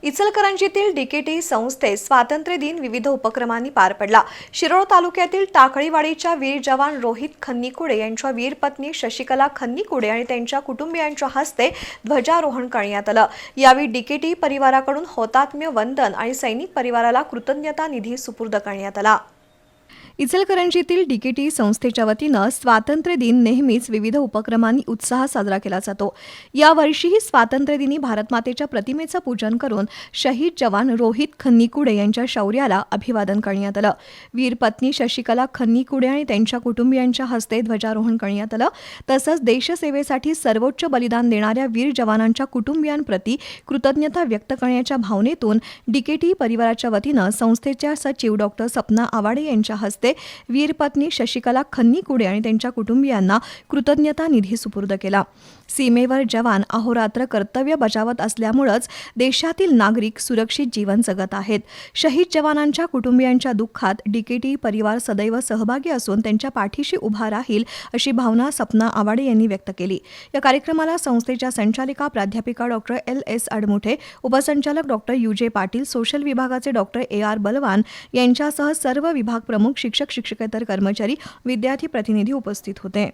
इचलकरंजीतील DKT संस्थेत स्वातंत्र्य दिन विविध उपक्रमांनी पार पडला। शिरोळ तालुक्यातील टाकळीवाडीच्या वीर जवान रोहित खन्नीकुडे यांच्या वीर पत्नी शशिकला खन्नीकुडे आणि त्यांच्या कुटुंबियांच्या हस्ते ध्वजारोहण करण्यात आलं। यावेळी डीकेटी परिवाराकडून हौतात्म्य वंदन आणि सैनिक परिवाराला कृतज्ञता निधी सुपूर्द करण्यात आला। इचलकरंजीतील डीकेटी संस्थेच्या वतीनं स्वातंत्र्य दिन नेहमीच विविध उपक्रमांनी उत्साहात साजरा केला जातो। या वर्षीही स्वातंत्र्य दिनी भारतमातेच्या प्रतिमेचं पूजन करून शहीद जवान रोहित खन्नीकुडे यांच्या शौर्याला अभिवादन करण्यात आलं। वीर पत्नी शशिकला खन्नीकुडे आणि त्यांच्या कुटुंबियांच्या हस्ते ध्वजारोहण करण्यात आलं। तसंच देशसेवेसाठी सर्वोच्च बलिदान देणाऱ्या वीर जवानांच्या कुटुंबियांप्रती कृतज्ञता व्यक्त करण्याच्या भावनेतून डीकेटी परिवाराच्या वतीनं संस्थेच्या सचिव डॉ. सपना आवाडे यांच्या हस्ते वीर पत्नी शशिकला खन्नीकुडे आणि त्यांच्या कुटुंबियांना कृतज्ञता निधी सुपूर्द केला। सीमेवर जवान अहोरात्र कर्तव्य बजावत असल्यामुळेच देशातील नागरिक सुरक्षित जीवन जगत आहेत। शहीद जवानांच्या कुटुंबियांच्या दुःखात डीकेटी परिवार सदैव सहभागी असून त्यांच्या पाठीशी उभा राहील अशी भावना सपना आवाडे यांनी व्यक्त केली। या कार्यक्रमाला संस्थेच्या संचालिका प्राध्यापिका डॉ. LS अडमुठे, उपसंचालक डॉ. UJ पाटील, सोशल विभागाचे डॉ. AR बलवान यांच्यासह सर्व विभाग प्रमुख, शिक्षक, शिक्षकेतर कर्मचारी, विद्यार्थी प्रतिनिधी उपस्थित होते।